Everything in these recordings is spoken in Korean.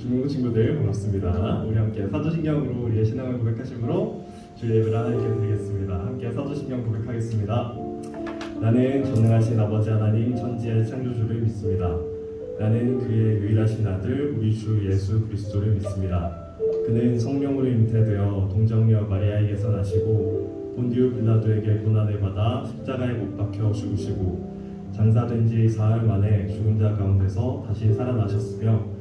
중국 친구들 반갑습니다. 우리 함께 사도신경으로 우리의 신앙을 고백하심으로 주의 예배를 하나님께 드리겠습니다. 함께 사도신경 고백하겠습니다. 나는 전능하신 아버지 하나님 천지의 창조주를 믿습니다. 나는 그의 유일하신 아들 우리 주 예수 그리스도를 믿습니다. 그는 성령으로 잉태되어 동정녀 마리아에게서 나시고 본디오 빌라도에게 고난을 받아 십자가에 못 박혀 죽으시고 장사된 지 사흘 만에 죽은 자 가운데서 다시 살아나셨으며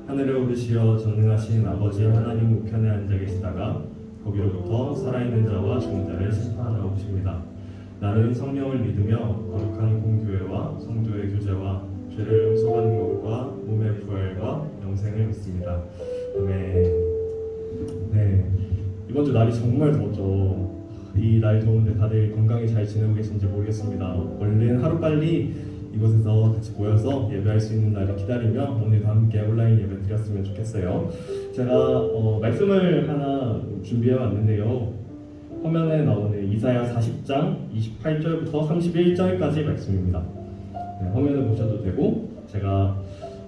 하늘에 오르시어 전능하신 아버지 하나님 우편에 앉아 계시다가 거기로부터 살아있는 자와 죽은 자를 심판하러 오십니다. 나는 성령을 믿으며 거룩한 공교회와 성도의 교제와 죄를 용서받는 것과 몸의 부활과 영생을 믿습니다. 아멘. 네, 이번 주 날이 정말 더웠죠. 이 날 더운데 다들 건강히 잘 지내고 계신지 모르겠습니다. 얼른 하루빨리 이곳에서 같이 모여서 예배할 수 있는 날을 기다리며 오늘도 함께 온라인 예배 드렸으면 좋겠어요. 제가 말씀을 하나 준비해 왔는데요. 화면에 나오는 이사야 40장 28절부터 31절까지 말씀입니다. 네, 화면을 보셔도 되고 제가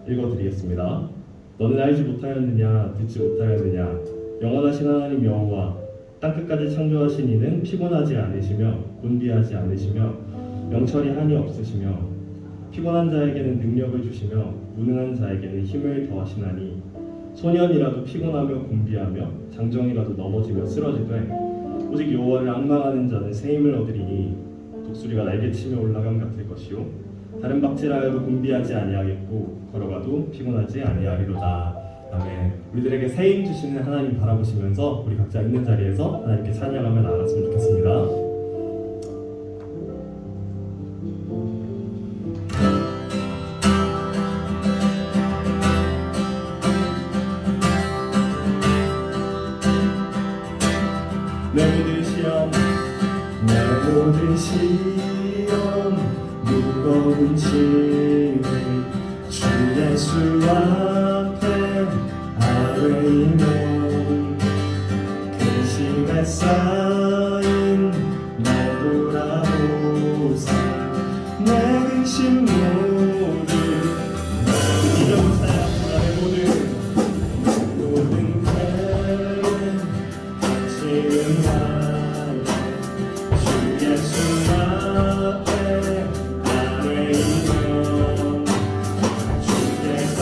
읽어드리겠습니다. 너는 알지 못하였느냐 듣지 못하였느냐 영원하신 하나님 여호와 땅끝까지 창조하신 이는 피곤하지 않으시며 곤비하지 않으시며 영철이 한이 없으시며 피곤한 자에게는 능력을 주시며 무능한 자에게는 힘을 더하시나니 소년이라도 피곤하며 곤비하며 장정이라도 넘어지며 쓰러지되 오직 여호와를 앙망하는 자는 새 힘을 얻으리니 독수리가 날개치며 올라감 같을 것이요 다른 박질하여도 곤비하지 아니하겠고 걸어가도 피곤하지 아니하리로다. 아멘. 우리들에게 새 힘 주시는 하나님 바라보시면서 우리 각자 있는 자리에서 하나님께 찬양하며 나아갔으면 좋겠습니다. 내 모든 시험 무거운 짐을 주 예수 앞에 아뢰이면 근심에 쌓인 날 돌아보사 내 근심 모두 잊어보세요. 나의 모든 죄는 지금 나의 주 예수 앞에 아뢰이면 주께서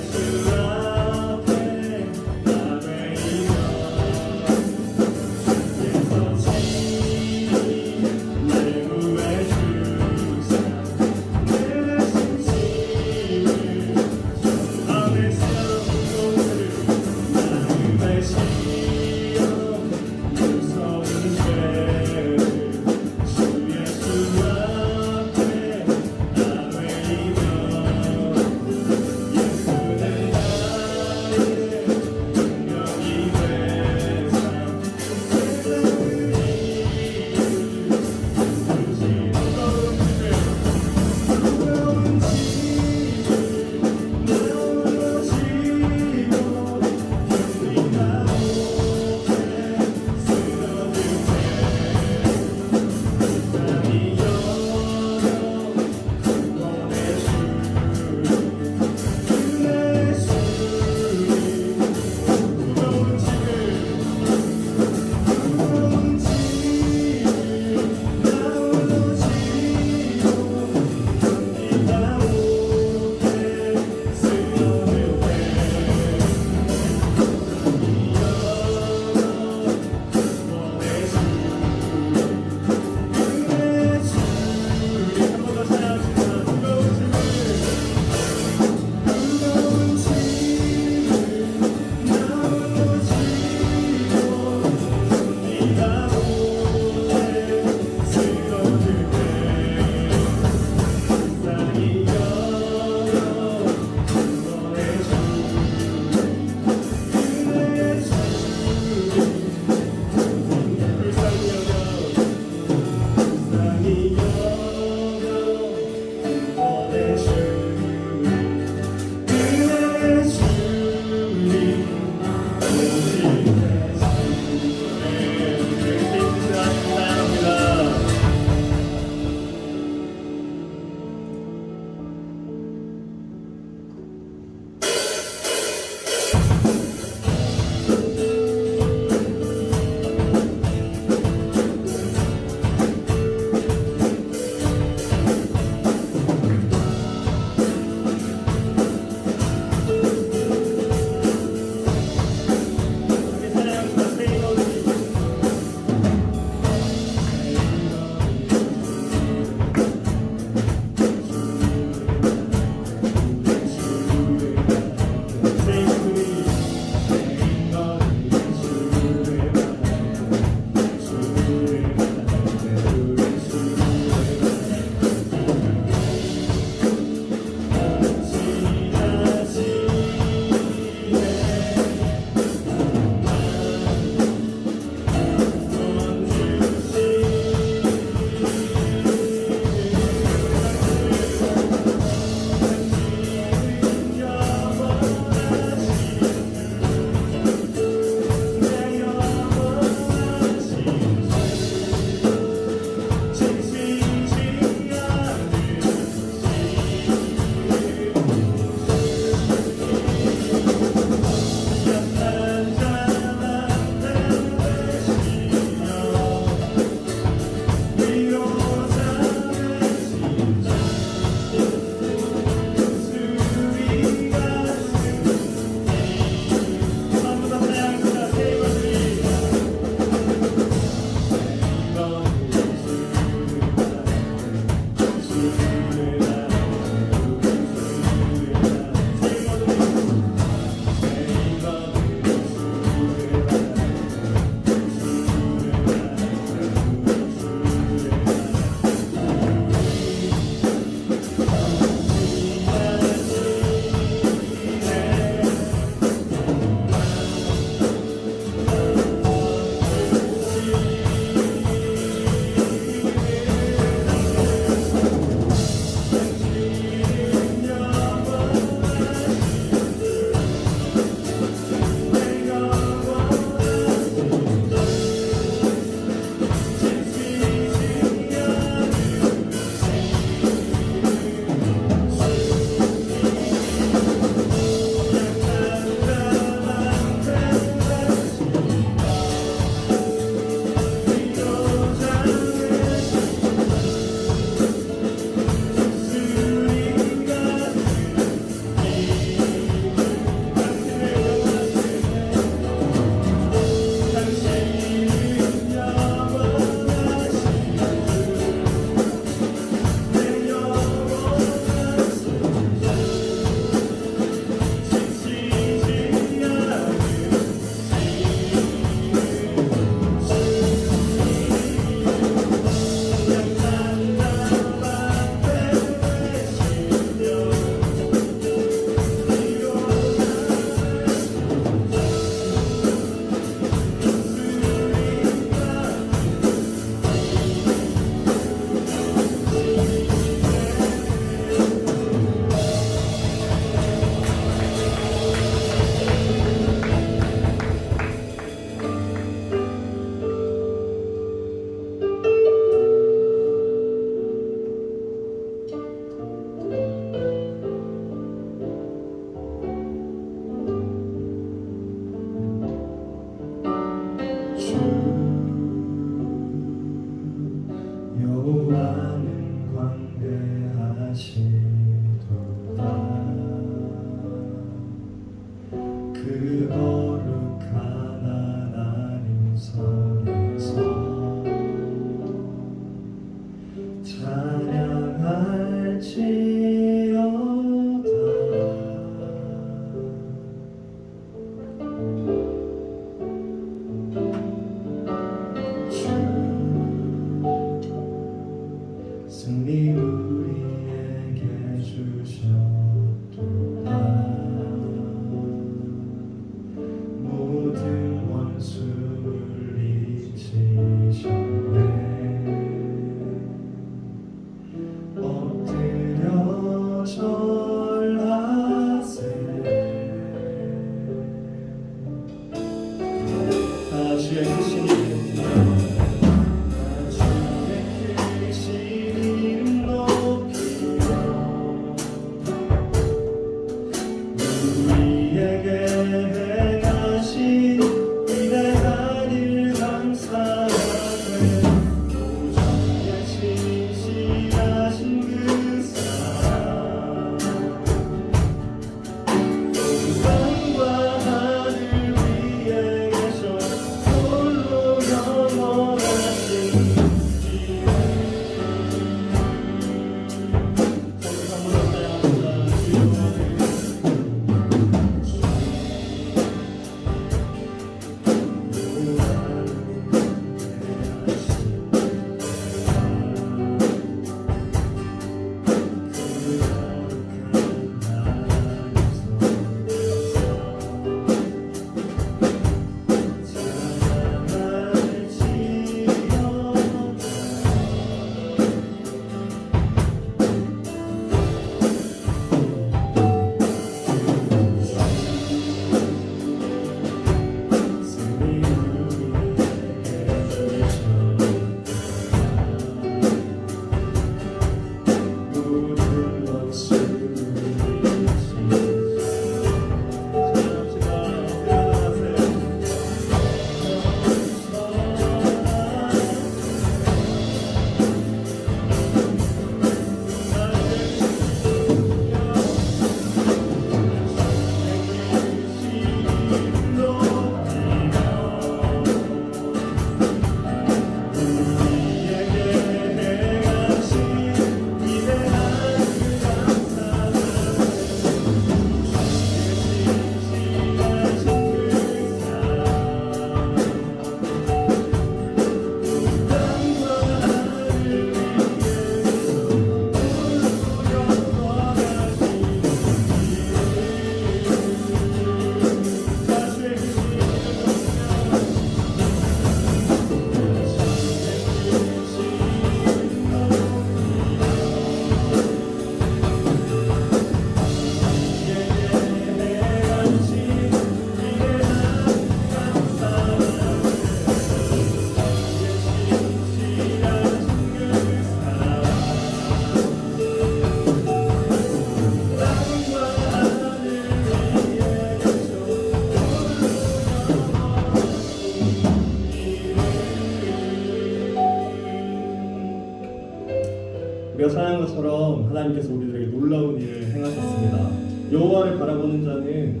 우리가 찬양한 것처럼 하나님께서 우리들에게 놀라운 일을 행하셨습니다. 여호와를 바라보는 자는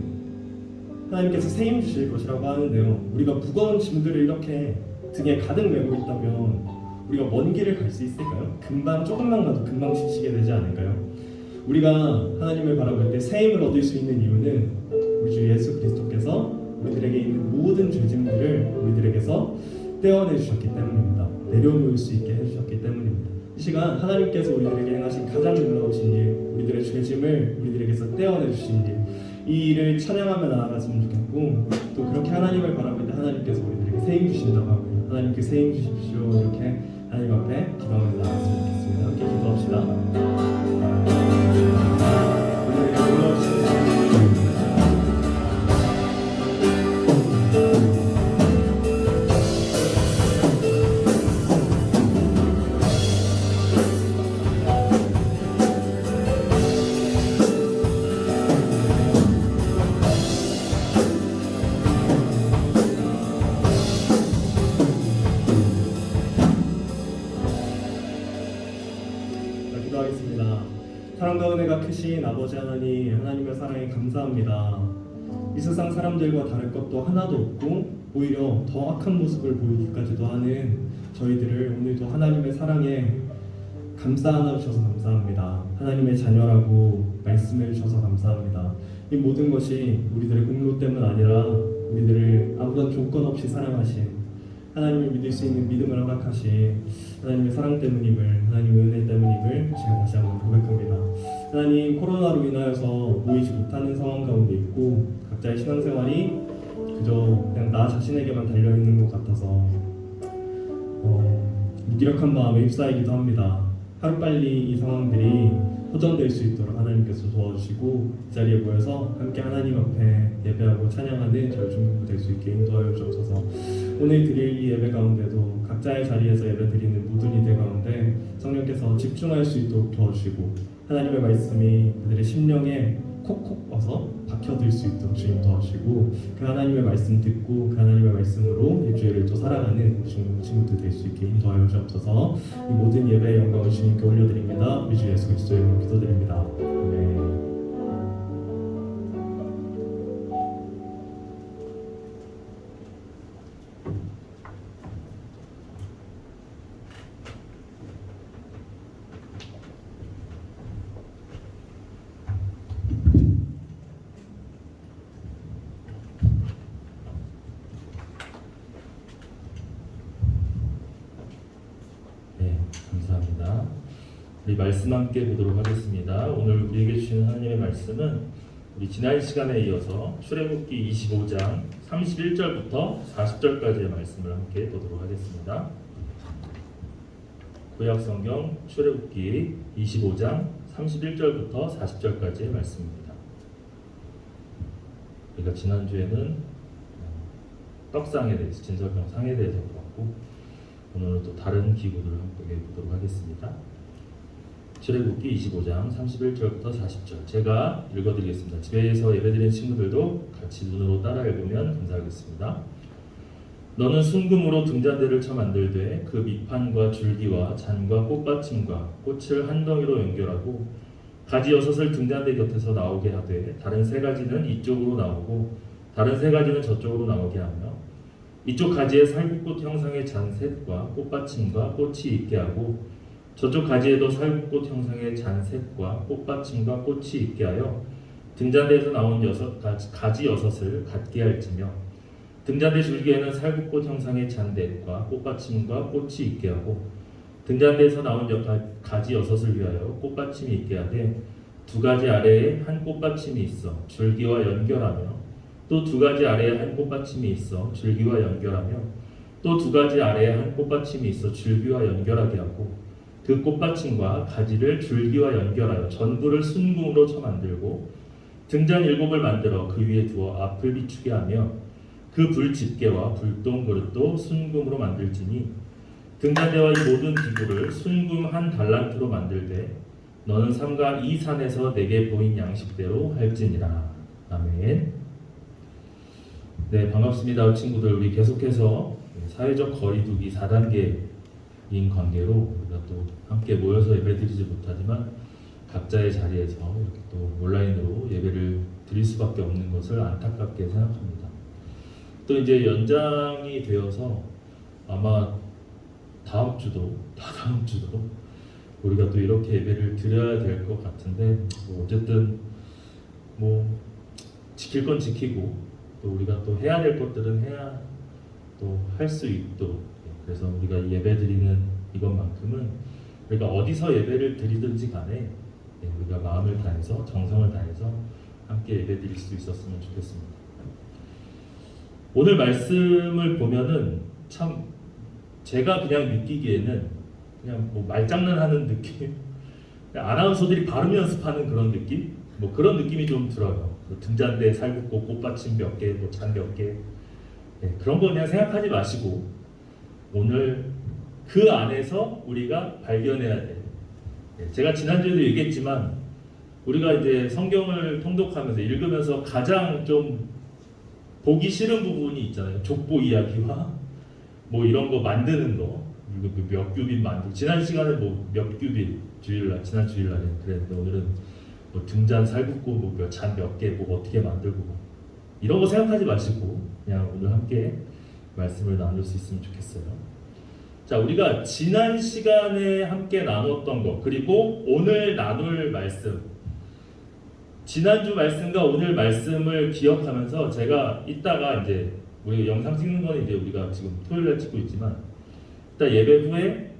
하나님께서 세임 주실 것이라고 하는데요. 우리가 무거운 짐들을 이렇게 등에 가득 메고 있다면 우리가 먼 길을 갈 수 있을까요? 금방 조금만 가도 금방 지치게 되지 않을까요? 우리가 하나님을 바라볼 때 새 힘을 얻을 수 있는 이유는 우리 주 예수 그리스도께서 우리들에게 있는 모든 죄짐들을 우리들에게서 떼어내 주셨기 때문입니다. 내려놓을 수 있게 해주셨기 때문입니다. 이 시간 하나님께서 우리들에게 행하신 가장 놀라우신 일, 우리들의 죄짐을 우리들에게서 떼어내 주신 일, 이 일을 찬양하며 나아갔으면 좋겠고, 또 그렇게 하나님을 바라볼 때 하나님께서 우리들에게 새 힘 주신다고 하고요. 하나님께 새 힘 주십시오. 이렇게 하나님 앞에 기도하며 나아갔으면 좋겠습니다. 함께 기도합시다. 기도하겠습니다. 사랑과 은혜가 크신 아버지 하나님, 하나님의 사랑에 감사합니다. 이 세상 사람들과 다를 것도 하나도 없고 오히려 더 악한 모습을 보이기까지도 하는 저희들을 오늘도 하나님의 사랑에 감싸 안아주셔서 감사합니다. 하나님의 자녀라고 말씀해 주셔서 감사합니다. 이 모든 것이 우리들의 공로 때문 아니라 우리들을 아무런 조건 없이 사랑하신, 하나님을 믿을 수 있는 믿음을 허락하신 하나님의 사랑 때문임을, 하나님의 은혜 때문임을 제가 다시 한번 고백합니다. 하나님, 코로나로 인하여서 모이지 못하는 상황 가운데 있고 각자의 신앙생활이 그저 그냥 나 자신에게만 달려있는 것 같아서 무기력한 마음에 휩싸이기도 합니다. 하루빨리 이 상황들이 호전될 수 있도록 하나님께서 도와주시고 이 자리에 모여서 함께 하나님 앞에 예배하고 찬양하는 저희 중보가 될 수 있게 인도하여 주옵소서. 오늘 드릴 이 예배 가운데도 각자의 자리에서 예배 드리는 모든 이들 가운데 성령께서 집중할 수 있도록 도와주시고 하나님의 말씀이 그들의 심령에 콕콕 와서 박혀들 수 있도록 주님 도와주시고 그 하나님의 말씀 듣고 그 하나님의 말씀으로 일주일을 또 살아가는 친구들 될 수 있게 인도하여 주옵소서. 이 모든 예배의 영광을 주님께 올려드립니다. 우리 주 예수 그리스도의 이름으로 기도드립니다. 아멘. 감사합니다. 우리 말씀 함께 보도록 하겠습니다. 오늘 우리에게 주시는 하나님의 말씀은 우리 지난 시간에 이어서 출애굽기 25장 31절부터 40절까지의 말씀을 함께 보도록 하겠습니다. 구약성경 출애굽기 25장 31절부터 40절까지의 말씀입니다. 우리가 지난주에는 떡상에 대해서, 진설병 상에 대해서 보았고 오늘은 또 다른 기구들을 함께 보도록 하겠습니다. 출애굽기 25장 31절부터 40절 제가 읽어드리겠습니다. 집에서 예배드리는 친구들도 같이 눈으로 따라 읽으면 감사하겠습니다. 너는 순금으로 등잔대를 쳐 만들되 그 밑판과 줄기와 잔과 꽃받침과 꽃을 한 덩이로 연결하고 가지 6을 등잔대 곁에서 나오게 하되 다른 3가지는 이쪽으로 나오고 다른 3가지는 저쪽으로 나오게 하며 이쪽 가지에 살구꽃 형상의 잔셋과 꽃받침과 꽃이 있게 하고 저쪽 가지에도 살구꽃 형상의 잔셋과 꽃받침과 꽃이 있게 하여 등잔대에서 나온 가지 6을 갖게 할지며 등잔대 줄기에는 살구꽃 형상의 잔댓과 꽃받침과 꽃이 있게 하고 등잔대에서 나온 가지 6을 위하여 꽃받침이 있게 하되 2가지 아래에 한 꽃받침이 있어 줄기와 연결하며 또 2가지 아래에 한 꽃받침이 있어 줄기와 연결하며 또 2가지 아래에 한 꽃받침이 있어 줄기와 연결하게 하고 그 꽃받침과 가지를 줄기와 연결하여 전부를 순금으로 쳐 만들고 등잔 7을 만들어 그 위에 두어 앞을 비추게 하며 그 불 집게와 불동 그릇도 순금으로 만들지니 등잔대와 이 모든 기구를 순금 한 달란트로 만들되 너는 삼가 이 산에서 내게 보인 양식대로 할지니라. 아멘. 네, 반갑습니다. 친구들, 우리 계속해서 사회적 거리두기 4단계인 관계로 우리가 또 함께 모여서 예배드리지 못하지만 각자의 자리에서 이렇게 또 온라인으로 예배를 드릴 수밖에 없는 것을 안타깝게 생각합니다. 또 이제 연장이 되어서 아마 다음 주도 다다음 주도 우리가 또 이렇게 예배를 드려야 될 것 같은데 뭐 어쨌든 뭐 지킬 건 지키고 또 우리가 또 해야 될 것들은 해야 또 할 수 있도록 그래서 우리가 예배 드리는 이것만큼은 우리가 어디서 예배를 드리든지 간에 우리가 마음을 다해서 정성을 다해서 함께 예배 드릴 수 있었으면 좋겠습니다. 오늘 말씀을 보면은 참 제가 그냥 느끼기에는 그냥 뭐 말장난하는 느낌, 아나운서들이 발음 연습하는 그런 느낌, 뭐 그런 느낌이 좀 들어요. 뭐 등잔대 살긋고 꽃받침 몇 개, 뭐 잔 몇 개, 그런 거 그냥 생각하지 마시고 오늘 그 안에서 우리가 발견해야 돼. 제가 지난주에도 얘기했지만 우리가 이제 성경을 통독하면서 읽으면서 가장 좀 보기 싫은 부분이 있잖아요. 족보 이야기와 뭐 이런 거 만드는 거, 몇 규빗 만들고 지난 시간에 뭐 몇 규빗 주일날 지난 주일날에 그랬는데 오늘은 뭐 등잔 살긋고 뭐 몇 잔 몇 개 뭐 어떻게 만들고 이런 거 생각하지 마시고 그냥 오늘 함께 말씀을 나눌 수 있으면 좋겠어요. 자, 우리가 지난 시간에 함께 나눴던 거 그리고 오늘 나눌 말씀, 지난주 말씀과 오늘 말씀을 기억하면서 제가 이따가 이제 우리 영상 찍는 거는 이제 우리가 지금 토요일날 찍고 있지만 이따 예배 후에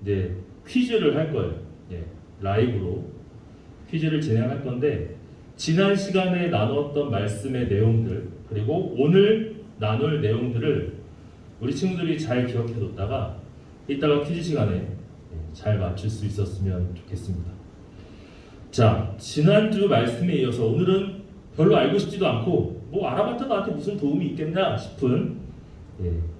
이제 퀴즈를 할 거예요. 라이브로 퀴즈를 진행할 건데 지난 시간에 나눴던 말씀의 내용들 그리고 오늘 나눌 내용들을 우리 친구들이 잘 기억해뒀다가 이따가 퀴즈 시간에 잘 맞출 수 있었으면 좋겠습니다. 자, 지난주 말씀에 이어서 오늘은 별로 알고 싶지도 않고 뭐 알아봤자 나한테 무슨 도움이 있겠나 싶은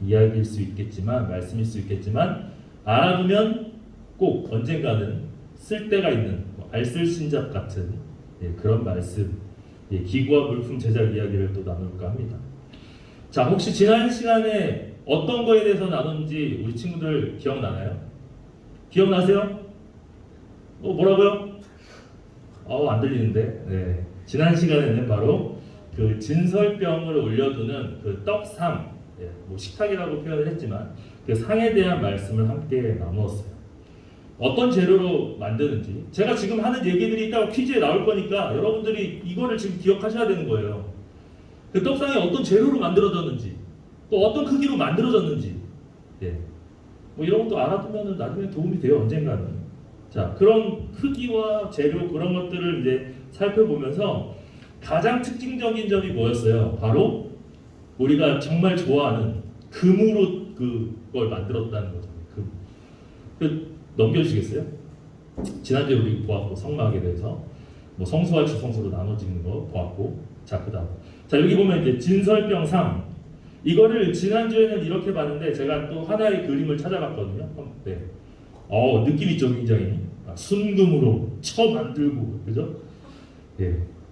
이야기일 수 있겠지만 말씀일 수 있겠지만 알아두면 꼭 언젠가는 쓸데가 있는 알쓸신잡 같은 그런 말씀, 기구와 물품 제작 이야기를 또 나눌까 합니다. 자, 혹시 지난 시간에 어떤 거에 대해서 나눴는지 우리 친구들 기억나나요? 기억나세요? 뭐라고요? 안 들리는데. 네. 지난 시간에는 바로 그 진설병을 올려두는 그 떡상, 뭐 식탁이라고 표현을 했지만 그 상에 대한 말씀을 함께 나누었어요. 어떤 재료로 만드는지 제가 지금 하는 얘기들이 이따가 퀴즈에 나올 거니까 여러분들이 이거를 지금 기억하셔야 되는 거예요. 그 떡상이 어떤 재료로 만들어졌는지 또 어떤 크기로 만들어졌는지 뭐 이런 것도 알아두면 나중에 도움이 돼요. 언젠가는. 자, 그런 크기와 재료 그런 것들을 이제 살펴보면서 가장 특징적인 점이 뭐였어요? 바로 우리가 정말 좋아하는 금으로 그걸 만들었다는 거죠. 금. 넘겨주시겠어요? 지난주에 우리 보았고 성막에 대해서 뭐 성소와 주성소로 나눠지는 거 보았고 자, 그다음 자, 여기 보면 이제 진설병상 이거를 지난주에는 이렇게 봤는데 제가 또 하나의 그림을 찾아봤거든요. 느낌 있죠, 굉장히. 순금으로 쳐 만들고, 그죠?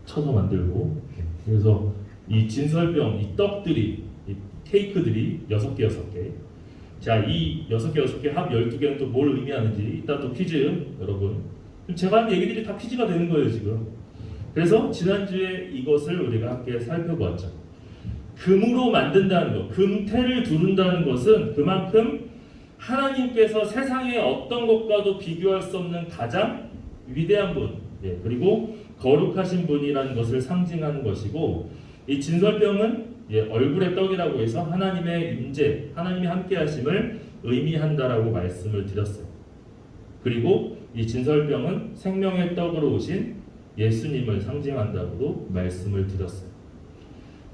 쳐서 만들고. 그래서 이 진설병, 이 떡들이, 이 케이크들이 6개. 자, 이 6개 합 12개는 또 뭘 의미하는지 이따 또 퀴즈, 여러분. 제가 한 얘기들이 다 퀴즈가 되는 거예요, 지금. 그래서 지난주에 이것을 우리가 함께 살펴보았죠. 금으로 만든다는 것, 금태를 두른다는 것은 그만큼 하나님께서 세상의 어떤 것과도 비교할 수 없는 가장 위대한 분, 그리고 거룩하신 분이라는 것을 상징하는 것이고, 이 진설병은 얼굴의 떡이라고 해서 하나님의 임재, 하나님이 함께하심을 의미한다라고 말씀을 드렸어요. 그리고 이 진설병은 생명의 떡으로 오신 예수님을 상징한다고도 말씀을 드렸어요.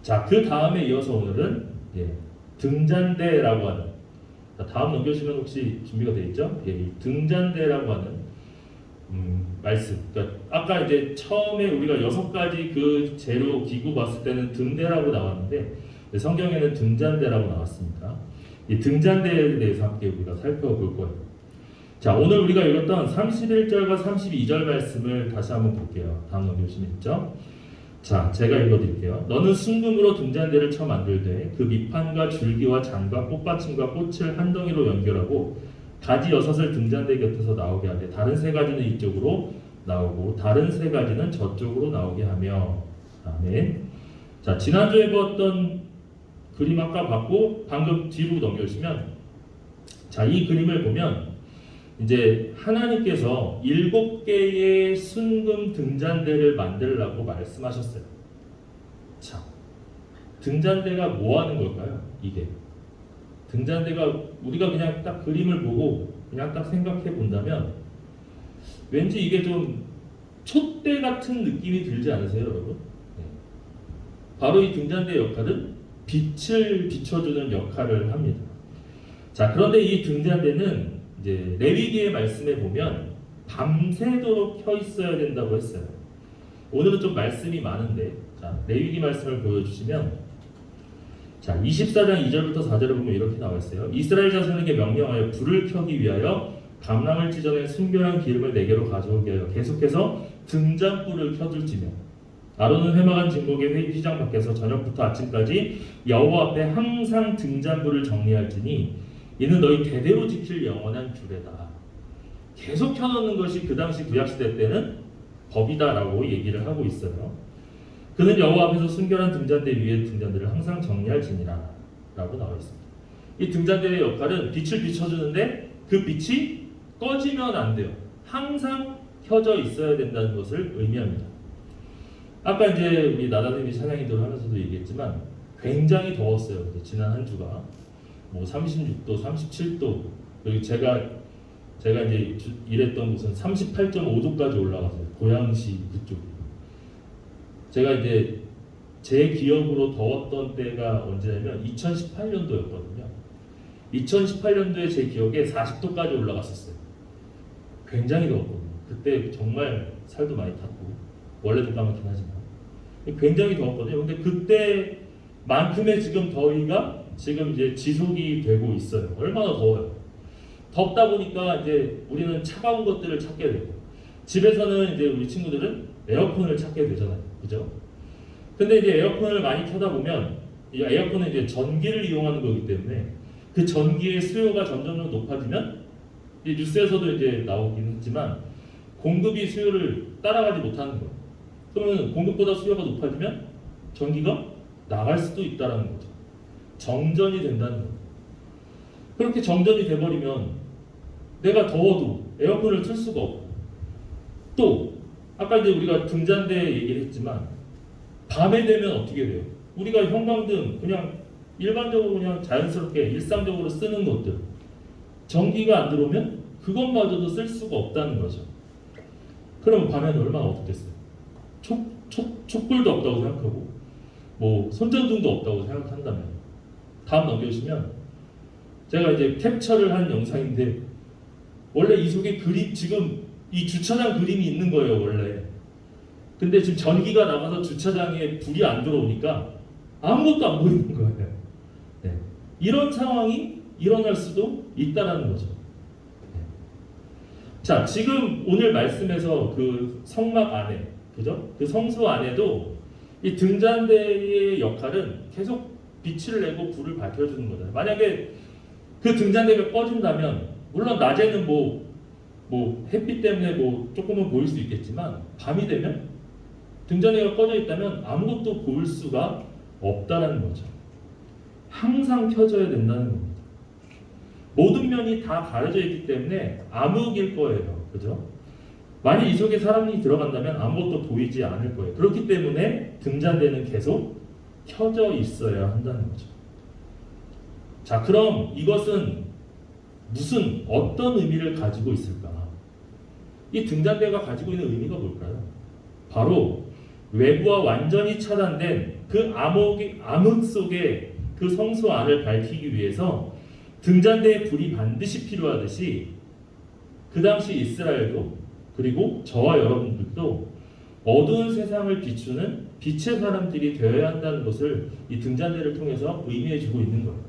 자, 그 다음에 이어서 오늘은 등잔대라고 하는, 다음 넘겨주시면 혹시 준비가 되어 있죠? 이 등잔대라고 하는 말씀. 그러니까 아까 이제 처음에 우리가 6가지 그 재료 기구 봤을 때는 등대라고 나왔는데 성경에는 등잔대라고 나왔습니다. 이 등잔대에 대해서 함께 우리가 살펴볼 거예요. 자, 오늘 우리가 읽었던 31절과 32절 말씀을 다시 한번 볼게요. 다음 넘겨주시면 있죠? 자, 제가 읽어드릴게요. 너는 순금으로 등잔대를 쳐 만들되 그 밑판과 줄기와 잔과 꽃받침과 꽃을 한 덩이로 연결하고 가지 6을 등잔대 곁에서 나오게 하되 다른 3가지는 이쪽으로 나오고 다른 3가지는 저쪽으로 나오게 하며. 아멘. 자, 지난주에 보았던 그림 아까 봤고 방금 뒤로 넘겨주시면, 자, 이 그림을 보면 이제 하나님께서 7개의 순금 등잔대를 만들라고 말씀하셨어요. 자, 등잔대가 뭐 하는 걸까요? 이게 등잔대가, 우리가 그냥 딱 그림을 보고 그냥 딱 생각해 본다면 왠지 이게 좀 촛대 같은 느낌이 들지 않으세요, 여러분? 네. 바로 이 등잔대의 역할은 빛을 비춰주는 역할을 합니다. 자, 그런데 이 등잔대는 이제 레위기의 말씀에 보면 밤새도록 켜 있어야 된다고 했어요. 오늘은 좀 말씀이 많은데, 자, 레위기 말씀을 보여주시면, 자, 24장 2절부터 4절을 보면 이렇게 나와 있어요. 이스라엘 자손에게 명령하여 불을 켜기 위하여 감람을 찢어낸 순결한 기름을 내게로 가져오게 하여 계속해서 등잔불을 켜둘지며, 아론은 회막한 진목의 회의장 밖에서 저녁부터 아침까지 여호와 앞에 항상 등잔불을 정리할지니 이는 너희 대대로 지킬 영원한 규례다. 계속 켜놓는 것이 그 당시 구약시대 때는 법이다라고 얘기를 하고 있어요. 그는 여호와 앞에서 순결한 등잔대 위에 등잔대를 항상 정리할지니라 라고 나와 있습니다. 이 등잔대의 역할은 빛을 비춰주는데 그 빛이 꺼지면 안 돼요. 항상 켜져 있어야 된다는 것을 의미합니다. 아까 이제 우리 나다님이 찬양이들 하면서도 얘기했지만 굉장히 더웠어요. 지난 한 주가 뭐 36도, 37도, 그리고 제가 이제 일했던 곳은 38.5도까지 올라갔어요. 고양시 그쪽. 제가 이제 제 기억으로 더웠던 때가 언제냐면 2018년도였거든요. 2018년도에 제 기억에 40도까지 올라갔었어요. 굉장히 더웠거든요. 그때 정말 살도 많이 탔고, 원래도 까맣긴 하지만 굉장히 더웠거든요. 근데 그때만큼의 지금 더위가 지금 이제 지속이 되고 있어요. 얼마나 더워요. 덥다 보니까 이제 우리는 차가운 것들을 찾게 되고, 집에서는 이제 우리 친구들은 에어컨을 찾게 되잖아요. 그죠? 근데 이제 에어컨을 많이 켜다 보면, 이 에어컨은 이제 전기를 이용하는 거기 때문에 그 전기의 수요가 점점 높아지면, 이 뉴스에서도 이제 나오긴 했지만 공급이 수요를 따라가지 못하는 거예요. 그러면 공급보다 수요가 높아지면 전기가 나갈 수도 있다라는 거죠. 정전이 된다는 거예요. 그렇게 정전이 돼버리면 내가 더워도 에어컨을 틀 수가 없고, 또 아까 이제 우리가 등잔대 얘기를 했지만 밤에 되면 어떻게 돼요? 우리가 형광등 그냥 일반적으로 그냥 자연스럽게 일상적으로 쓰는 것들, 전기가 안 들어오면 그것마저도 쓸 수가 없다는 거죠. 그럼 밤에는 얼마나 어떻겠어요? 촛불도 없다고 생각하고 뭐 손전등도 없다고 생각한다면, 다음 넘겨주시면 제가 이제 캡처를 한 영상인데, 원래 이 속에 그림, 지금 이 주차장 그림이 있는 거예요 원래. 근데 지금 전기가 나가서 주차장에 불이 안 들어오니까 아무것도 안 보이는 거예요. 네. 이런 상황이 일어날 수도 있다라는 거죠. 네. 자, 지금 오늘 말씀에서 그 성막 안에, 그죠? 그 성소 안에도 이 등잔대의 역할은 계속 빛을 내고 불을 밝혀주는 거잖아요. 만약에 그 등잔대가 꺼진다면, 물론 낮에는 뭐 햇빛 때문에 뭐 조금은 보일 수 있겠지만, 밤이 되면 등잔대가 꺼져 있다면 아무것도 보일 수가 없다라는 거죠. 항상 켜져야 된다는 겁니다. 모든 면이 다 가려져 있기 때문에 암흑일 거예요. 그죠? 만약 이 속에 사람이 들어간다면 아무것도 보이지 않을 거예요. 그렇기 때문에 등잔대는 계속 켜져 있어야 한다는 거죠. 자, 그럼 이것은 어떤 의미를 가지고 있을까? 이 등잔대가 가지고 있는 의미가 뭘까요? 바로 외부와 완전히 차단된 그 암흑 속에 그 성소 안을 밝히기 위해서 등잔대의 불이 반드시 필요하듯이, 그 당시 이스라엘도, 그리고 저와 여러분들도 어두운 세상을 비추는 빛의 사람들이 되어야 한다는 것을 이 등잔대를 통해서 의미해주고 있는 거예요.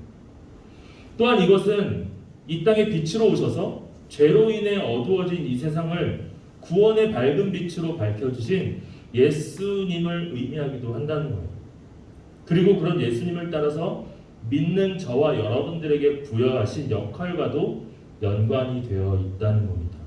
또한 이것은 이 땅에 빛으로 오셔서 죄로 인해 어두워진 이 세상을 구원의 밝은 빛으로 밝혀주신 예수님을 의미하기도 한다는 거예요. 그리고 그런 예수님을 따라서 믿는 저와 여러분들에게 부여하신 역할과도 연관이 되어 있다는 겁니다.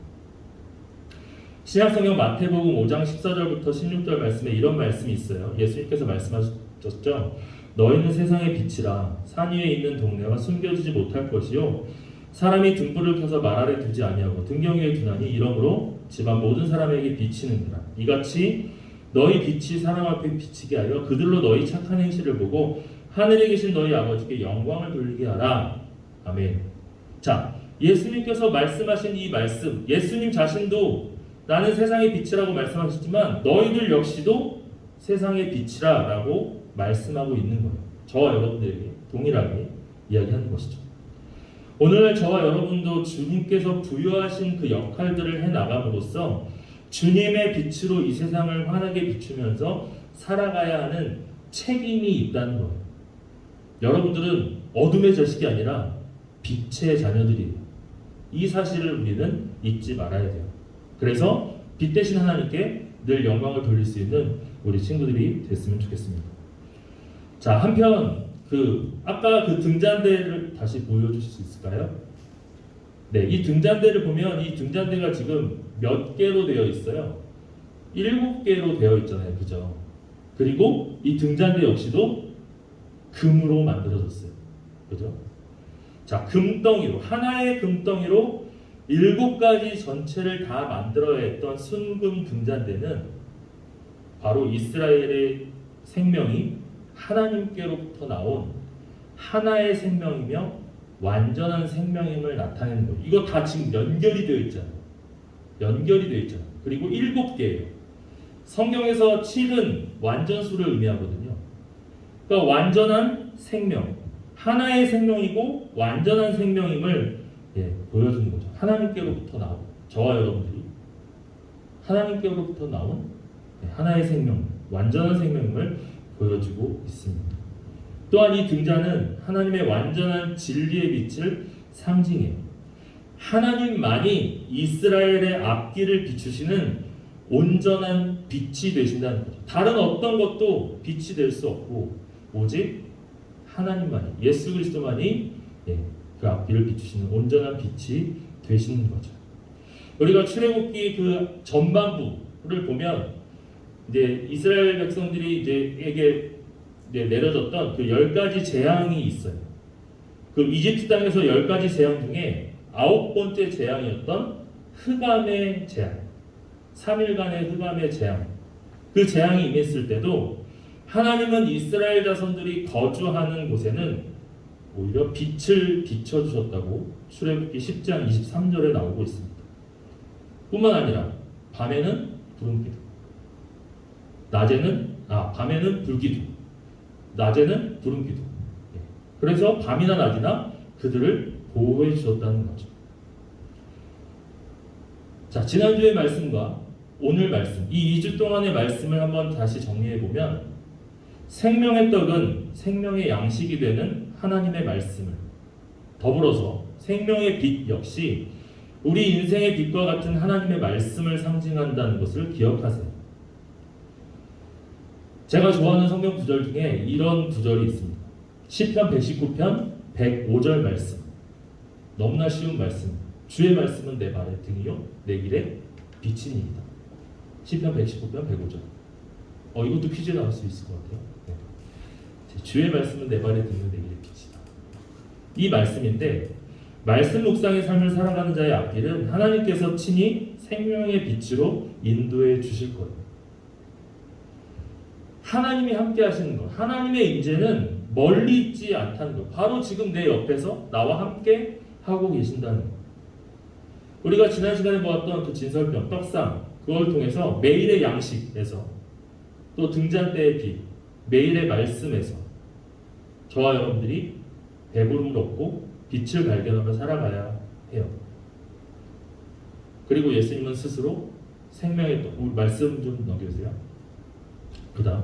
신약성경 마태복음 5장 14절부터 16절 말씀에 이런 말씀이 있어요. 예수님께서 말씀하셨죠. 너희는 세상의 빛이라. 산 위에 있는 동네와 숨겨지지 못할 것이요 사람이 등불을 켜서 말 아래 두지 아니하고 등경 위에 두나니 이러므로 집안 모든 사람에게 비치는구나. 이같이 너희 빛이 사람 앞에 비치게 하여 그들로 너희 착한 행실을 보고 하늘에 계신 너희 아버지께 영광을 돌리게 하라. 아멘. 자, 예수님께서 말씀하신 이 말씀, 예수님 자신도 나는 세상의 빛이라고 말씀하셨지만 너희들 역시도 세상의 빛이라 라고 말씀하고 있는 거예요. 저와 여러분들에게 동일하게 이야기하는 것이죠. 오늘날 저와 여러분도 주님께서 부여하신 그 역할들을 해나감으로써 주님의 빛으로 이 세상을 환하게 비추면서 살아가야 하는 책임이 있다는 거예요. 여러분들은 어둠의 자식이 아니라 빛의 자녀들이에요. 이 사실을 우리는 잊지 말아야 돼요. 그래서 빛 대신 하나님께 늘 영광을 돌릴 수 있는 우리 친구들이 됐으면 좋겠습니다. 자, 한편 아까 그 등잔대를 다시 보여주실 수 있을까요? 네, 이 등잔대를 보면 이 등잔대가 지금 몇 개로 되어 있어요? 7개로 되어 있잖아요, 그죠? 그리고 이 등잔대 역시도 금으로 만들어졌어요, 그죠? 자, 금덩이로 하나의 금덩이로 7가지 전체를 다 만들어야 했던 순금 등잔대는 바로 이스라엘의 생명이 하나님께로부터 나온 하나의 생명이며 완전한 생명임을 나타내는 거예요. 이거 다 지금 연결이 되어 있잖아요. 연결이 되어 있잖아요. 그리고 7개예요. 성경에서 7은 완전수를 의미하거든요. 그러니까 완전한 생명, 하나의 생명이고 완전한 생명임을 보여주는 거죠. 하나님께로부터 나온 저와 여러분들이 하나님께로부터 나온 하나의 생명, 완전한 생명임을 보여주고 있습니다. 또한 이 등잔은 하나님의 완전한 진리의 빛을 상징해요. 하나님만이 이스라엘의 앞길을 비추시는 온전한 빛이 되신다는 거죠. 다른 어떤 것도 빛이 될 수 없고 오직 하나님만이, 예수 그리스도만이 그 앞길을 비추시는 온전한 빛이 되시는 거죠. 우리가 출애굽기 그 전반부를 보면 이제 이스라엘 백성들이 이제 내려졌던 그 10가지 재앙이 있어요. 그 이집트 땅에서 10가지 재앙 중에 9번째 재앙이었던 흑암의 재앙, 3일간의 흑암의 재앙. 그 재앙이 임했을 때도 하나님은 이스라엘 자손들이 거주하는 곳에는 오히려 빛을 비춰주셨다고 출애굽기 10장 23절에 나오고 있습니다. 뿐만 아니라 밤에는 구름기둥, 밤에는 불기둥, 낮에는 구름기둥. 그래서 밤이나 낮이나 그들을 보호해 주셨다는 거죠. 자, 지난주의 말씀과 오늘 말씀, 이 2주 동안의 말씀을 한번 다시 정리해 보면 생명의 떡은 생명의 양식이 되는 하나님의 말씀을 더불어서 생명의 빛 역시 우리 인생의 빛과 같은 하나님의 말씀을 상징한다는 것을 기억하세요. 제가 좋아하는 성경 구절 중에 이런 구절이 있습니다. 시편 119편 105절 말씀. 너무나 쉬운 말씀. 주의 말씀은 내 발의 등이요 내 길에 빛이니이다. 시편 119편 105절. 이것도 퀴즈 나올 수 있을 것 같아요. 네. 주의 말씀은 내 발의 등이요 내 길에 빛이다. 이 말씀인데 말씀 묵상의 삶을 살아가는 자의 앞길은 하나님께서 친히 생명의 빛으로 인도해 주실 거예요. 하나님이 함께 하시는 것, 하나님의 임재는 멀리 있지 않다는 것, 바로 지금 내 옆에서 나와 함께 하고 계신다는 것. 우리가 지난 시간에 보았던 그 진설병, 떡상, 그걸 통해서 매일의 양식에서 또 등잔대의 빛, 매일의 말씀에서 저와 여러분들이 배부름을 얻고 빛을 발견하며 살아가야 해요. 그리고 예수님은 스스로 생명의 떡, 우리 말씀 좀 넘겨주세요. 그 다음,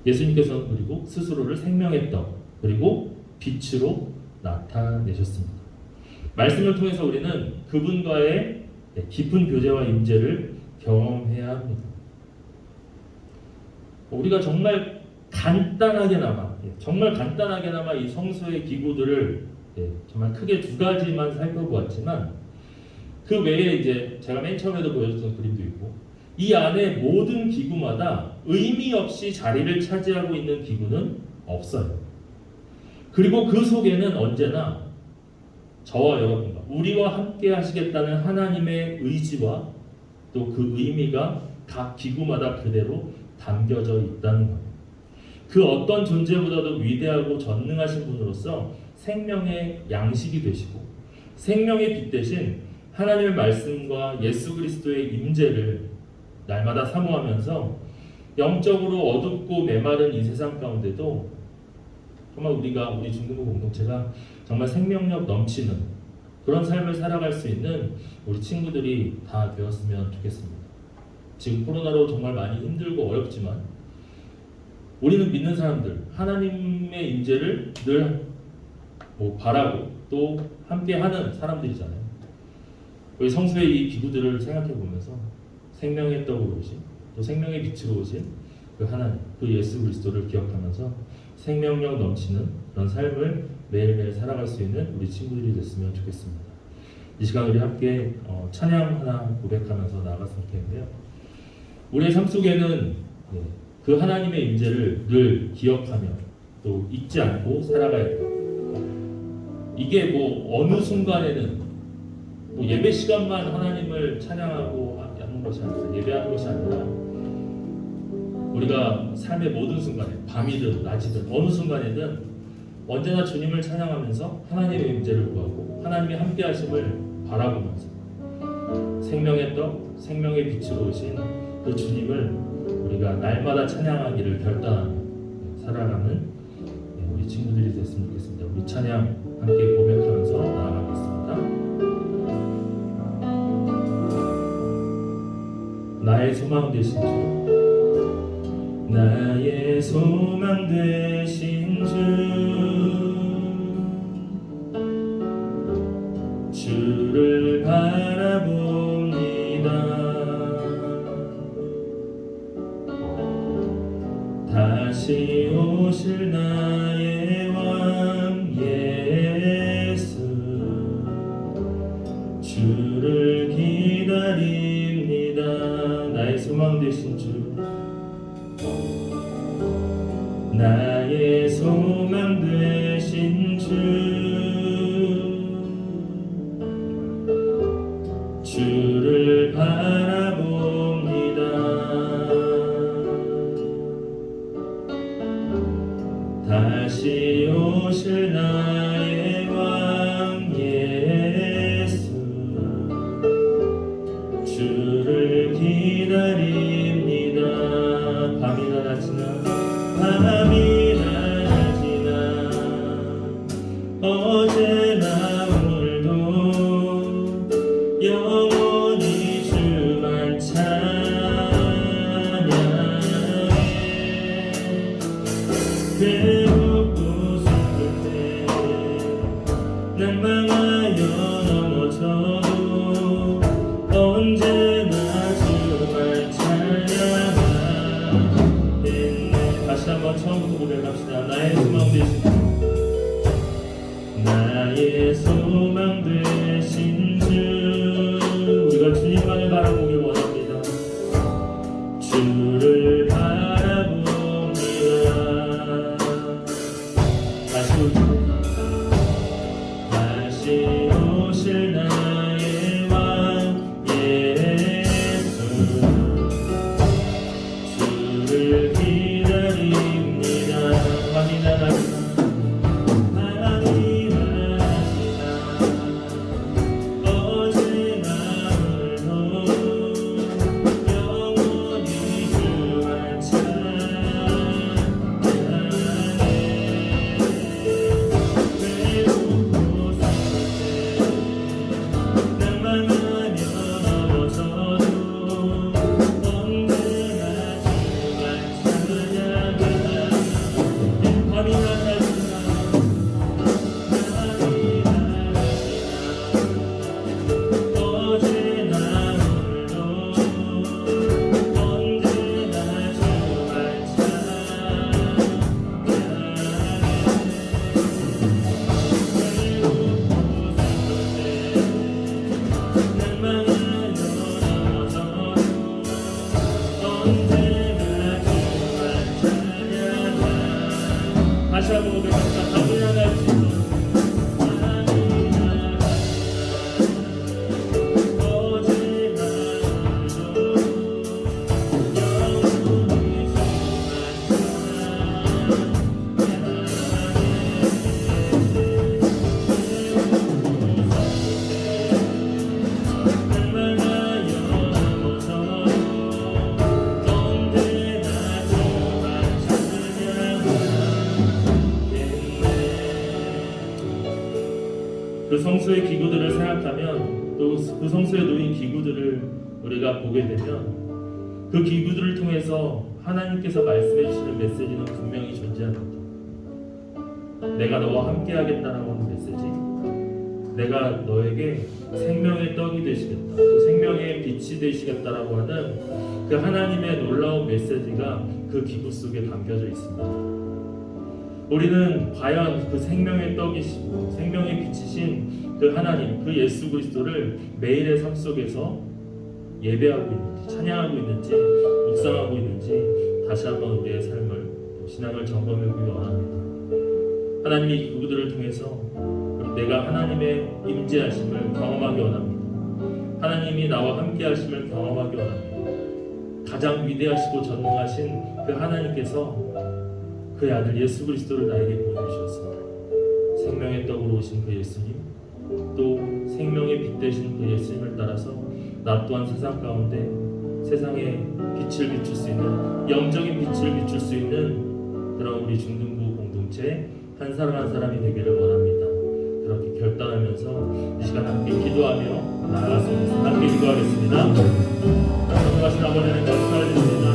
예수님께서는 그리고 스스로를 생명의 떡, 그리고 빛으로 나타내셨습니다. 말씀을 통해서 우리는 그분과의 깊은 교제와 임재를 경험해야 합니다. 우리가 정말 간단하게나마 이 성수의 기구들을 정말 크게 두 가지만 살펴보았지만 그 외에 이제 제가 맨 처음에도 보여줬던 그림도 있고 이 안에 모든 기구마다 의미 없이 자리를 차지하고 있는 기구는 없어요. 그리고 그 속에는 언제나 저와 여러분과 우리와 함께 하시겠다는 하나님의 의지와 또 그 의미가 각 기구마다 그대로 담겨져 있다는 거예요. 그 어떤 존재보다도 위대하고 전능하신 분으로서 생명의 양식이 되시고 생명의 빛 대신 하나님의 말씀과 예수 그리스도의 임재를 날마다 사모하면서 영적으로 어둡고 메마른 이 세상 가운데도 정말 우리 중등부 공동체가 정말 생명력 넘치는 그런 삶을 살아갈 수 있는 우리 친구들이 다 되었으면 좋겠습니다. 지금 코로나로 정말 많이 힘들고 어렵지만 우리는 믿는 사람들 하나님의 임재를 늘 바라고 또 함께하는 사람들이잖아요. 우리 성수의 이 기구들을 생각해 보면서 생명의 떡으로 오신 또 생명의 빛으로 오신 그 하나님, 그 예수 그리스도를 기억하면서 생명력 넘치는 그런 삶을 매일매일 살아갈 수 있는 우리 친구들이 됐으면 좋겠습니다. 이 시간 우리 함께 찬양 하나 고백하면서 나아갔으면 좋겠는데요. 우리의 삶 속에는 그 하나님의 임재를 늘 기억하며 또 잊지 않고 살아가야 돼요. 이게 어느 순간에는 예배 시간만 하나님을 찬양하고 하는 것이 아니라 예배하는 것이 아니라 우리가 삶의 모든 순간에 밤이든 낮이든 어느 순간에든 언제나 주님을 찬양하면서 하나님의 임재를 구하고 하나님의 함께하심을 바라보면서 생명의 떡, 생명의 빛으로 오신 그 주님을 우리가 날마다 찬양하기를 결단하며 살아가는 우리 친구들이 됐으면 좋겠습니다. 우리 찬양 함께 고백하면서 나아가겠습니다. 나의 소망 되신 주, 나의 소망 되신 주를 바라봅니다. 다시 오실 나의 왕 예수, 주를 기다립니다. 나의 소망 되신 주, 나의 소망 되신 주, 주를 바라봅니다. 다시 오실 나의 왕 예수, 주를 기다립니다. 밤이나 낮이나 어제나 오늘도 영원히 주만 찬양해. 괴롭고 슬플 때 난망하여 넘어져도 언제나 주만 찬양하네. 다시 한번 처음부터 고백합시다. 나의 소망 되신 주, 나의 소망 되신 주, 우리가 주님만을 바라보길 원합니다. 주를 바라봅니다. 다시 오실 나의 왕 예수, 주를 기다립니다. 밤이나 낮이나 그 성소의 기구들을 생각하면 또 그 성소에 놓인 기구들을 우리가 보게 되면 그 기구들을 통해서 하나님께서 말씀해 주시는 메시지는 분명히 존재합니다. 내가 너와 함께 하겠다라고 하는 메시지, 내가 너에게 생명의 떡이 되시겠다, 또 생명의 빛이 되시겠다라고 하는 그 하나님의 놀라운 메시지가 그 기구 속에 담겨져 있습니다. 우리는 과연 그 생명의 떡이시고 생명의 빛이신 그 하나님, 그 예수 그리스도를 매일의 삶 속에서 예배하고 있는지, 찬양하고 있는지, 묵상하고 있는지 다시 한번 우리의 삶을, 신앙을 점검해보기 원합니다. 하나님이 이 기구들을 통해서 내가 하나님의 임재하심을 경험하기 원합니다. 하나님이 나와 함께 하심을 경험하기 원합니다. 가장 위대하시고 전능하신 그 하나님께서 그의 아들 예수 그리스도를 나에게 보내주셨습니다. 생명의 떡으로 오신 그 예수님, 또 생명의 빛 되신 그 예수님을 따라서 나 또한 세상 가운데 세상에 빛을 비출 수 있는, 영적인 빛을 비출 수 있는 그런 우리 중등부 공동체 한 사람 한 사람이 되기를 원합니다. 그렇게 결단하면서 이 시간 함께 기도하며 나아가서 함께 기도하겠습니다. 전능하신 아버지 하나님 감사드립니다.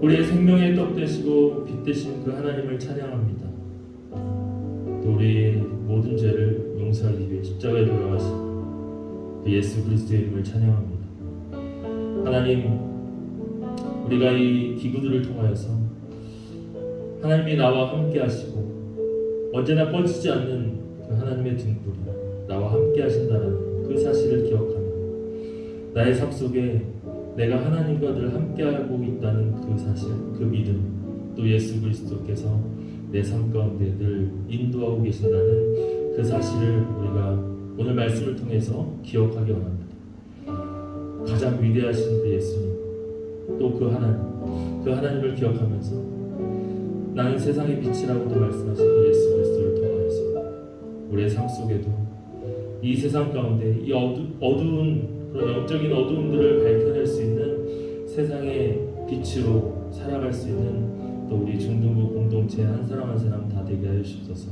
우리의 생명의 떡 되시고 빛 되신 그 하나님을 찬양합니다. 또 우리의 모든 죄를 용서하기 위해 십자가에 돌아가신 그 예수 그리스도의 이름을 찬양합니다. 하나님, 우리가 이 기구들을 통하여서 하나님이 나와 함께 하시고 언제나 꺼지지 않는 그 하나님의 등불이 나와 함께 하신다는 그 사실을 기억하며 나의 삶 속에 내가 하나님과 늘 함께하고 있다는 그 사실, 그 믿음, 또 예수 그리스도께서 내 삶 가운데 늘 인도하고 계신다는 그 사실을 우리가 오늘 말씀을 통해서 기억하기 원합니다. 가장 위대하신 그 예수님, 또 그 하나님을 기억하면서 나는 세상의 빛이라고도 말씀하신 그 예수 그리스도를 통하여서 우리의 삶 속에도 이 세상 가운데 이 어두운 그런 영적인 어두움들을 밝혀낼 수 있는 세상의 빛으로 살아갈 수 있는 또 우리 중등부 공동체 한 사람 한 사람 다 되게 하여 주옵소서.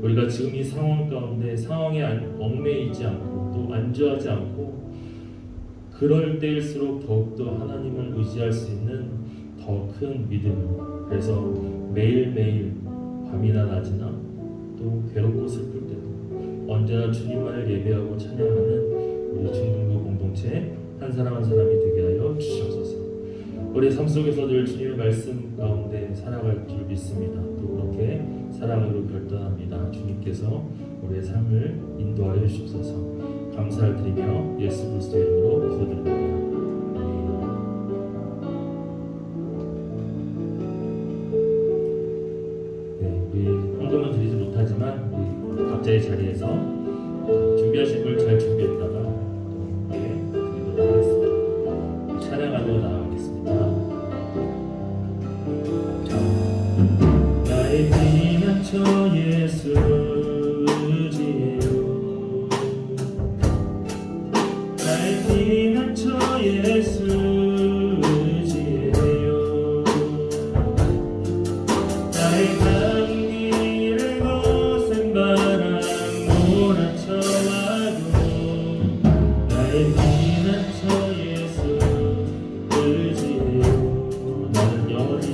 우리가 지금 이 상황 가운데 상황에 얽매이지 않고 또 안주하지 않고 그럴 때일수록 더욱더 하나님을 의지할 수 있는 더 큰 믿음. 그래서 매일매일 밤이나 낮이나 또 괴롭고 슬플 때도 언제나 주님만을 예배하고 찬양하는 우리 중등부 공동체 한 사람 한 사람이 되게 하여 주시옵소서. 우리의 삶 속에서 늘 주님의 말씀 가운데 살아갈 줄 믿습니다. 또 그렇게 살아가기로 결단합니다. 주님께서 우리의 삶을 인도하여 주시옵소서. 감사를 드리며 예수 그리스도의 이름으로 기도드립니다. 우리 헌금은 드리지 못하지만 우리 각자의 자리에서 준비하신 걸 잘 준비했다가 또 드리도록 하겠습니다. 찬양하며 나아가겠습니다. 나의 피난처 예수 의지해요. 나의 피난처 예수 의지해요. 나의 감기를 거센 바람 몰아쳐와도 나의 피난처 예수 의지해요. 나는 영원히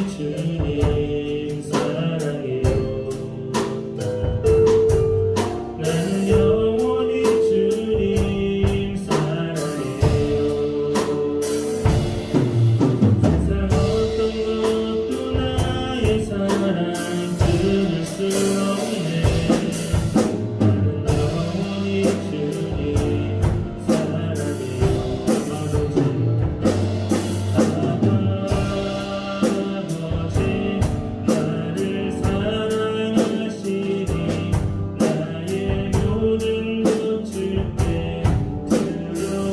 주님 사랑해요. 나는 영원히 주님 사랑해요. 세상 어떤 것도 나의 사랑 들을 수 없네. 나는 영원히 주님 사랑해요. 아버지 나를 사랑하시니 나의 모든 것 주께 드려요.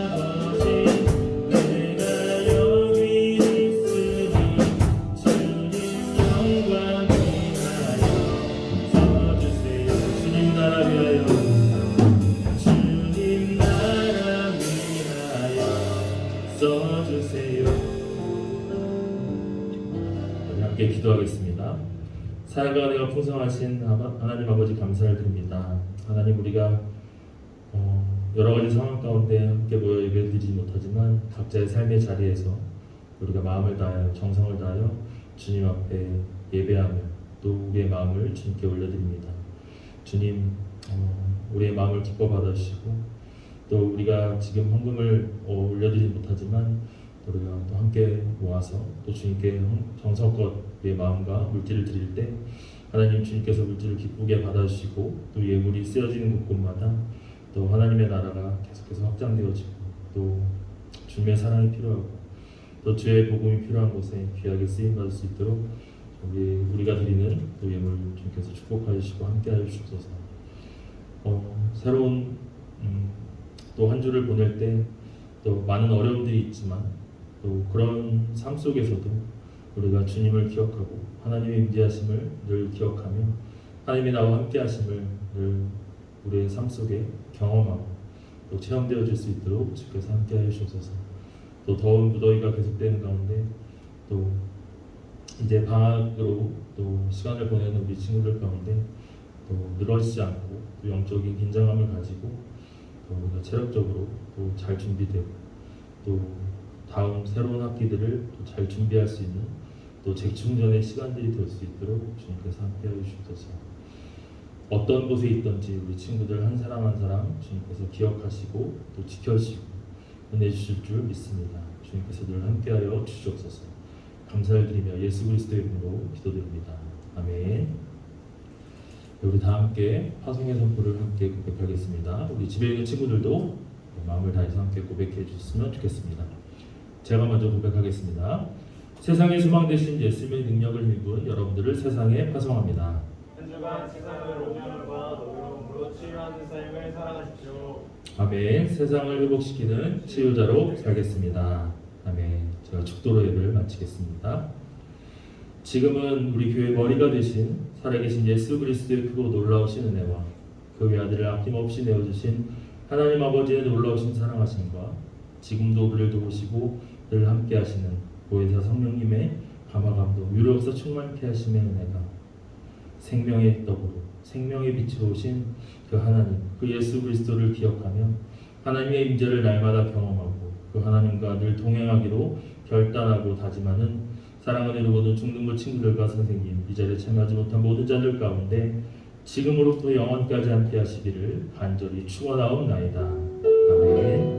아버지 내가 여기 있으니 주님 영광 위하여 서주세요. 주님 나라 위하여 주님 나라 위하여 써주세요. 우리 함께 기도하겠습니다. 사랑과 은혜가 풍성하신 하나님 아버지 감사를 드립니다. 하나님 우리가 여러 가지 상황 가운데 함께 모여 예배드리지 못하지만 각자의 삶의 자리에서 우리가 마음을 다하여 정성을 다하여 주님 앞에 예배하며 또 우리의 마음을 주님께 올려드립니다. 주님 우리의 마음을 기뻐 받으시고 또 우리가 지금 헌금을 올려드리지 못하지만 우리가 또 함께 모아서 또 주님께 정성껏 우리의 마음과 물질을 드릴 때 하나님 주님께서 물질을 기쁘게 받아주시고 또 예물이 쓰여지는 곳곳마다 또 하나님의 나라가 계속해서 확장되어지고 또 주님의 사랑이 필요하고 또 주의 복음이 필요한 곳에 귀하게 쓰임받을 수 있도록 우리가 드리는 또 예물 주님께서 축복하여 주시고 함께하여 주옵소서. 새로운 또 한 주를 보낼 때 또 많은 어려움들이 있지만 또 그런 삶 속에서도 우리가 주님을 기억하고 하나님의 임재하심을 늘 기억하며 하나님이 나와 함께하심을 늘 우리의 삶 속에 경험하고 또 체험되어질 수 있도록 주께서 함께하여 주옵소서. 또 더운 무더위가 계속되는 가운데 또 이제 방학으로 또 시간을 보내는 우리 친구들 가운데 또 늘어지지 않고 또 영적인 긴장감을 가지고 또 우리가 체력적으로 또 잘 준비되고 또 다음 새로운 학기들을 또 잘 준비할 수 있는 또 재충전의 시간들이 될 수 있도록 주님께서 함께하여 주옵소서. 어떤 곳에 있든지 우리 친구들 한 사람 한 사람 주님께서 기억하시고 또 지켜주시고 은혜 주실 줄 믿습니다. 주님께서 늘 함께하여 주시옵소서. 감사를 드리며 예수 그리스도의 이름으로 기도드립니다. 아멘. 우리 다 함께 화성의 선포를 함께 고백하겠습니다. 우리 집에 있는 친구들도 마음을 다해서 함께 고백해 주셨으면 좋겠습니다. 제가 먼저 고백하겠습니다. 세상의 소망 되신 예수님의 능력을 입은 여러분들을 세상에 파송합니다. 한 주간 세상을 온유함과 너그러움으로 치유하는 삶을 살아가십시오. 아멘. 세상을 회복시키는 치유자로 살겠습니다. 아멘. 제가 축도로 예배를 마치겠습니다. 지금은 우리 교회 머리가 되신 살아계신 예수 그리스도의 크고 놀라우신 은혜와 그 외아들을 아낌없이 내어주신 하나님 아버지의 놀라우신 사랑하심과 지금도 우리를 도우시고 늘 함께 하시는 보혜사 성령님의 감화감동 위로로서 충만케 하심의 은혜가 생명의 떡으로 생명의 빛으로 오신 그 하나님 그 예수 그리스도를 기억하며 하나님의 임재를 날마다 경험하고 그 하나님과 늘 동행하기로 결단하고 다짐하는 사랑을 이루고도 중등부 친구들과 선생님 이 자리에 참여하지 못한 모든 자들 가운데 지금으로부터 영원까지 함께 하시기를 간절히 축원하옵나이다. 아멘.